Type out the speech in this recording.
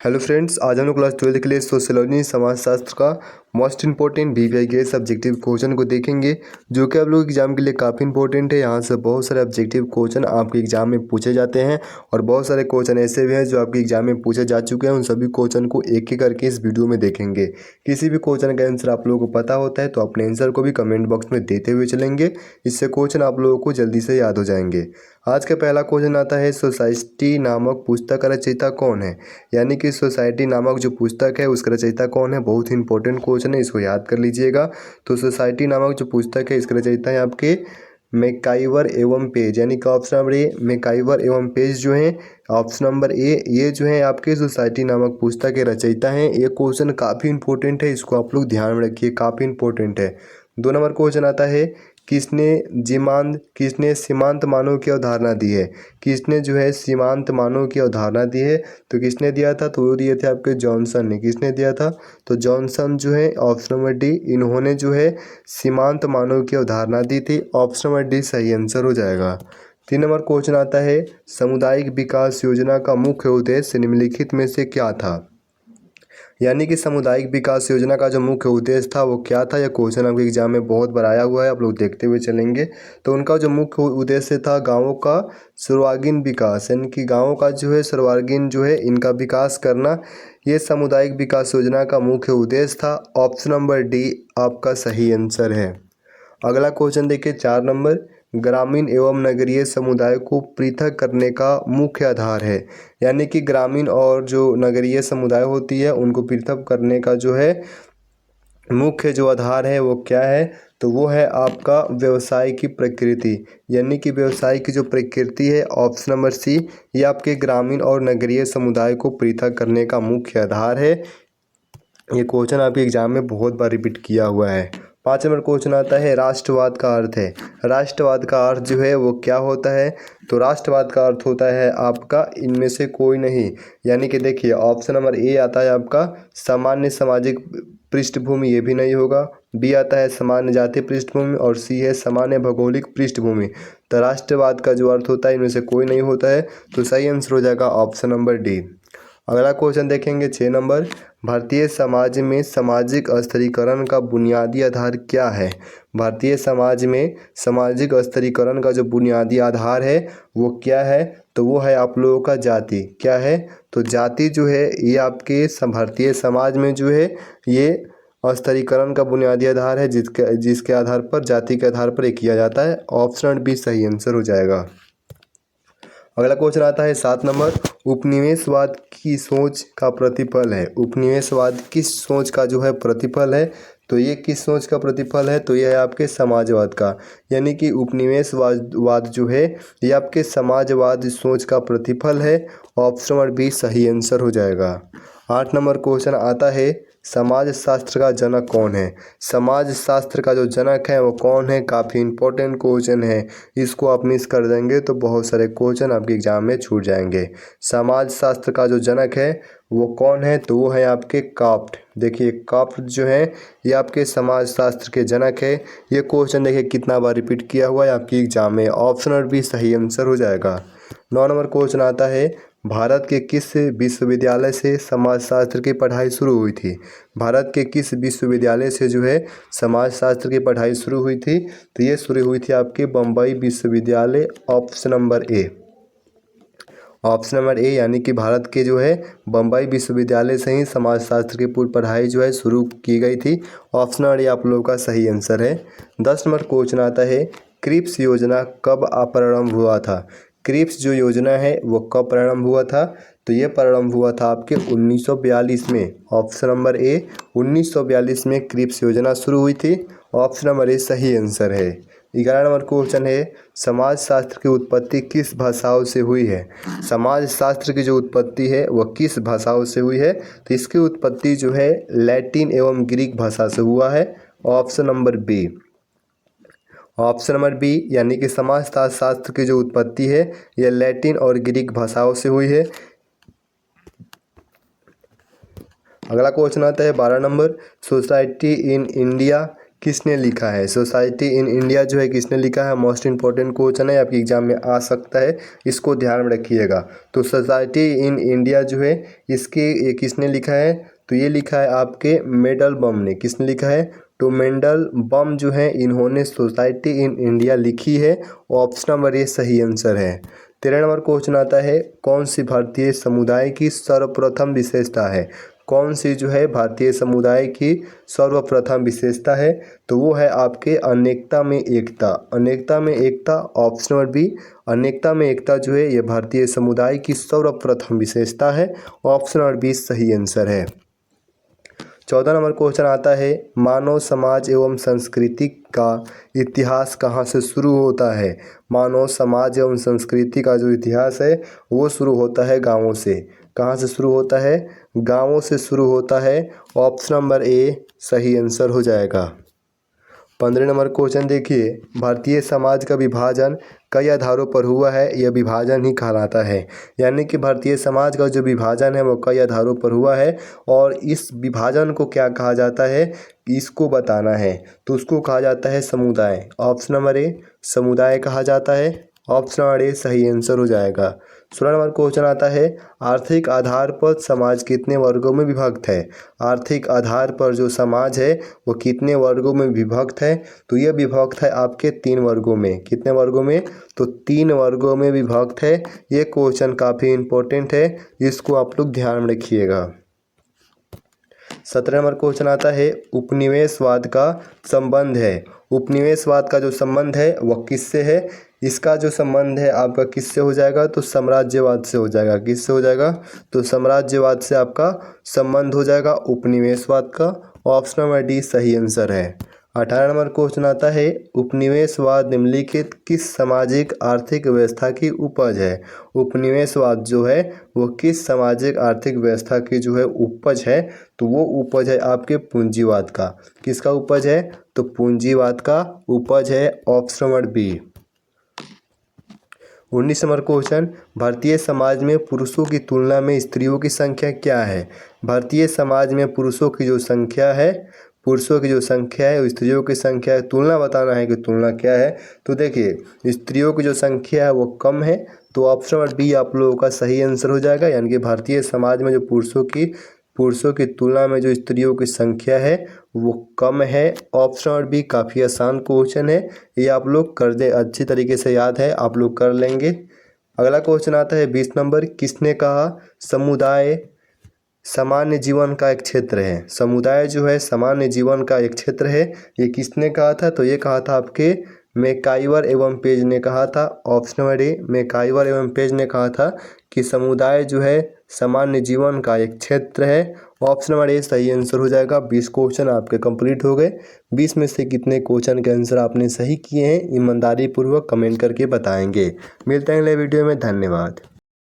Hello friends, आज हम लोग क्लास 12 के लिए सोशियोलॉजी समाजशास्त्र का मोस्ट इंपॉर्टेंट बीपीआई के सब्जेक्टिव क्वेश्चन को देखेंगे, जो कि आप लोग एग्जाम के लिए काफ़ी इंपॉर्टेंट है। यहाँ से बहुत सारे ऑब्जेक्टिव क्वेश्चन आपके एग्जाम में पूछे जाते हैं और बहुत सारे क्वेश्चन ऐसे भी हैं जो आपके एग्जाम में पूछे जा चुके हैं। उन सभी क्वेश्चन को एक एक करके इस वीडियो में देखेंगे। किसी भी क्वेश्चन का आंसर आप लोगों को पता होता है तो अपने आंसर को भी कमेंट बॉक्स में देते हुए चलेंगे। इससे क्वेश्चन आप लोगों को जल्दी से याद हो जाएंगे। आज का पहला क्वेश्चन आता है, सोसाइटी नामक पुस्तक का रचयिता कौन है। यानी कि सोसाइटी नामक जो पुस्तक है उसका रचयिता कौन है। बहुत ही इंपॉर्टेंट क्वेश्चन है, इसको याद कर लीजिएगा। तो सोसाइटी नामक जो पुस्तक है इसका रचयिता है आपके मैकाइवर एवं पेज, यानी कि ऑप्शन नंबर ए मैकाइवर एवं पेज जो है। ऑप्शन नंबर ए ये जो है आपके सोसाइटी नामक पुस्तक के रचयिता हैं। ये क्वेश्चन काफ़ी इंपॉर्टेंट है, इसको आप लोग ध्यान में रखिए, काफ़ी इंपॉर्टेंट है। 2 नंबर क्वेश्चन आता है, किसने सीमांत मानों की अवधारणा दी है। किसने जो है सीमांत मानों की अवधारणा दी है, तो किसने दिया था, तो वो दिए थे आपके जॉनसन ने। किसने दिया था, तो जॉनसन जो है ऑप्शन नंबर डी, इन्होंने जो है सीमांत मानों की अवधारणा दी थी। ऑप्शन नंबर डी सही आंसर हो जाएगा। 3 नंबर क्वेश्चन आता है, सामुदायिक विकास योजना का मुख्य उद्देश्य निम्नलिखित में से क्या था। यानी कि सामुदायिक विकास योजना का जो मुख्य उद्देश्य था वो क्या था। यह क्वेश्चन आपके एग्जाम में बहुत बार आया हुआ है, आप लोग देखते हुए चलेंगे। तो उनका जो मुख्य उद्देश्य था गाँवों का सर्वांगीण विकास, यानी कि गाँवों का जो है सर्वांगीण जो है इनका विकास करना, ये सामुदायिक विकास योजना का मुख्य उद्देश्य था। ऑप्शन नंबर डी आपका सही आंसर है। अगला क्वेश्चन देखिए 4 नंबर, ग्रामीण एवं नगरीय समुदाय को पृथक करने का मुख्य आधार है। यानी कि ग्रामीण और जो नगरीय समुदाय होती है उनको पृथक करने का जो है मुख्य जो आधार है वो क्या है, तो वो है आपका व्यवसाय की प्रकृति। यानी कि व्यवसाय की जो प्रकृति है, ऑप्शन नंबर सी, ये आपके ग्रामीण और नगरीय समुदाय को पृथक करने का मुख्य आधार है। ये क्वेश्चन आपके एग्जाम में बहुत बार रिपीट किया हुआ है। 5 नंबर क्वेश्चन आता है, राष्ट्रवाद का अर्थ है। राष्ट्रवाद का अर्थ जो है वो क्या होता है, तो राष्ट्रवाद का अर्थ होता है आपका इनमें से कोई नहीं। यानी कि देखिए ऑप्शन नंबर ए आता है आपका सामान्य सामाजिक पृष्ठभूमि, ये भी नहीं होगा। बी आता है सामान्य जातीय पृष्ठभूमि और सी है सामान्य भौगोलिक पृष्ठभूमि। तो राष्ट्रवाद का जो अर्थ होता है इनमें से कोई नहीं होता है, तो सही आंसर हो जाएगा ऑप्शन नंबर डी। अगला क्वेश्चन देखेंगे 6 नंबर, भारतीय समाज में सामाजिक स्थिरीकरण का बुनियादी आधार क्या है। भारतीय समाज में सामाजिक स्थिरीकरण का जो बुनियादी आधार है वो क्या है, तो वो है आप लोगों का जाति। क्या है, तो जाति जो है ये आपके भारतीय समाज में जो है ये स्थिरीकरण का बुनियादी आधार है, जिसके आधार पर, जाति के आधार पर ये किया जाता है। ऑप्शन बी सही आंसर हो जाएगा। अगला क्वेश्चन आता है 7 नंबर, उपनिवेशवाद की सोच का प्रतिफल है। उपनिवेशवाद किस सोच का जो है प्रतिफल है, तो ये किस सोच का प्रतिफल है, तो ये है आपके समाजवाद का। यानी कि उपनिवेशवाद जो है ये आपके समाजवाद सोच का प्रतिफल है। ऑप्शन नंबर बी सही आंसर हो जाएगा। 8 नंबर क्वेश्चन आता है, समाज शास्त्र का जनक कौन है। समाज शास्त्र का जो जनक है वो कौन है, काफ़ी इंपॉर्टेंट क्वेश्चन है। इसको आप मिस कर देंगे तो बहुत सारे क्वेश्चन आपके एग्जाम में छूट जाएंगे। समाज शास्त्र का जो जनक है वो कौन है, तो वो है आपके काफ्ट। देखिए काफ्ट जो है ये आपके समाज शास्त्र के जनक है। ये क्वेश्चन देखिए कितना बार रिपीट किया हुआ है आपके एग्जाम में। ऑप्शन नंबर बी सही आंसर हो जाएगा। 9 नंबर क्वेश्चन आता है, भारत के किस विश्वविद्यालय से समाजशास्त्र की पढ़ाई शुरू हुई थी। भारत के किस विश्वविद्यालय से जो है समाजशास्त्र की पढ़ाई शुरू हुई थी, तो ये शुरू हुई थी आपके बम्बई विश्वविद्यालय। Option number A, option number A, यानी कि भारत के जो है बम्बई विश्वविद्यालय से ही समाजशास्त्र की पूरी पढ़ाई जो है शुरू की गई थी। ऑप्शन नंबर ए आप लोगों का सही आंसर है। 10 नंबर क्वेश्चन आता है, क्रिप्स योजना कब प्रारंभ हुआ था। क्रिप्स जो योजना है वो कब प्रारंभ हुआ था, तो ये प्रारंभ हुआ था आपके 1942 में। ऑप्शन नंबर ए 1942 में क्रिप्स योजना शुरू हुई थी। ऑप्शन नंबर ए सही आंसर है। 11 नंबर क्वेश्चन है, समाजशास्त्र की उत्पत्ति किस भाषाओं से हुई है। समाजशास्त्र की जो उत्पत्ति है वह किस भाषाओं से हुई है, तो इसकी उत्पत्ति जो है लैटिन एवं ग्रीक भाषा से हुआ है। Option number B, option number B, यानी कि समाजशास्त्र की जो उत्पत्ति है यह लैटिन और ग्रीक भाषाओं से हुई है। अगला क्वेश्चन आता है 12 नंबर, सोसाइटी इन इंडिया किसने लिखा है। सोसाइटी इन इंडिया जो है किसने लिखा है, मोस्ट इंपॉर्टेंट क्वेश्चन है, आपके एग्जाम में आ सकता है, इसको ध्यान में रखिएगा। तो सोसाइटी इन इंडिया जो है ये किसने लिखा है, तो ये लिखा है आपके मेंडलबम ने। किसने लिखा है, तो मेंडलबम जो है इन्होंने सोसाइटी इन इंडिया लिखी है। ऑप्शन नंबर ये सही आंसर है। 13 नंबर क्वेश्चन आता है, कौन सी भारतीय समुदाय की सर्वप्रथम विशेषता है। कौन सी जो है भारतीय समुदाय की सर्वप्रथम विशेषता है, तो वो है आपके अनेकता में एकता। अनेकता में एकता, ऑप्शन नंबर बी, अनेकता में एकता जो है ये भारतीय समुदाय की सर्वप्रथम विशेषता है। ऑप्शन नंबर बी सही आंसर है। 14 नंबर क्वेश्चन आता है, मानव समाज एवं संस्कृति का इतिहास कहाँ से शुरू होता है। मानव समाज एवं संस्कृति का जो इतिहास है वो शुरू होता है गाँवों से। कहाँ से शुरू होता है, गाँवों से शुरू होता है। ऑप्शन नंबर ए सही आंसर हो जाएगा। 15 नंबर क्वेश्चन देखिए, भारतीय समाज का विभाजन कई आधारों पर हुआ है, यह विभाजन ही कहलाता है। यानी कि भारतीय समाज का जो विभाजन है वो कई आधारों पर हुआ है, और इस विभाजन को क्या कहा जाता है, इसको बताना है, तो उसको कहा जाता है समुदाय। ऑप्शन नंबर ए समुदाय कहा जाता है। ऑप्शन नंबर ए सही आंसर हो जाएगा। 16 नंबर क्वेश्चन आता है, आर्थिक आधार पर समाज कितने वर्गों में विभक्त है। आर्थिक आधार पर जो समाज है वो कितने वर्गों में विभक्त है, तो यह विभक्त है आपके 3 वर्गों में। कितने वर्गों में, तो 3 वर्गों में विभक्त है। ये क्वेश्चन काफ़ी इंपॉर्टेंट है, इसको आप लोग ध्यान में रखिएगा। 17 नंबर क्वेश्चन आता है, उपनिवेशवाद का संबंध है। उपनिवेशवाद का जो संबंध है वह किससे है। इसका जो संबंध है आपका किससे हो जाएगा, तो साम्राज्यवाद से हो जाएगा। किससे हो जाएगा, तो साम्राज्यवाद से आपका संबंध हो जाएगा उपनिवेशवाद का। ऑप्शन नंबर डी सही आंसर है। 18 नंबर क्वेश्चन आता है, उपनिवेशवाद निम्नलिखित किस सामाजिक आर्थिक व्यवस्था की उपज है। उपनिवेशवाद जो है वो किस सामाजिक आर्थिक व्यवस्था की जो है उपज है, तो वो उपज है आपके पूंजीवाद का। किसका उपज है, तो पूंजीवाद का उपज है। Option number B. 19 number question, भारतीय समाज में पुरुषों की तुलना में स्त्रियों की संख्या क्या है। भारतीय समाज में पुरुषों की जो संख्या है वो स्त्रियों की संख्या है। तुलना बताना है कि तुलना क्या है, तो देखिए स्त्रियों की जो संख्या है वो कम है, तो ऑप्शन नंबर बी आप लोगों का सही आंसर हो जाएगा। यानी कि भारतीय समाज में जो पुरुषों की तुलना में जो स्त्रियों की संख्या है वो कम है। ऑप्शन नंबर बी काफ़ी आसान क्वेश्चन है, ये आप लोग कर दे, अच्छी तरीके से याद है, आप लोग कर लेंगे। अगला क्वेश्चन आता है 20 नंबर, किसने कहा समुदाय सामान्य जीवन का एक क्षेत्र है। समुदाय जो है सामान्य जीवन का एक क्षेत्र है, ये किसने कहा था, तो ये कहा था आपके मैकाइवर एवं पेज ने कहा था। ऑप्शन नंबर ए मैकाइवर एवं पेज ने कहा था कि समुदाय जो है सामान्य जीवन का एक क्षेत्र है। ऑप्शन नंबर ए सही आंसर हो जाएगा। 20 क्वेश्चन आपके कंप्लीट हो गए। 20 में से कितने क्वेश्चन के आंसर आपने सही किए हैं ईमानदारी पूर्वक कमेंट करके बताएंगे। मिलते हैं अगले वीडियो में, धन्यवाद।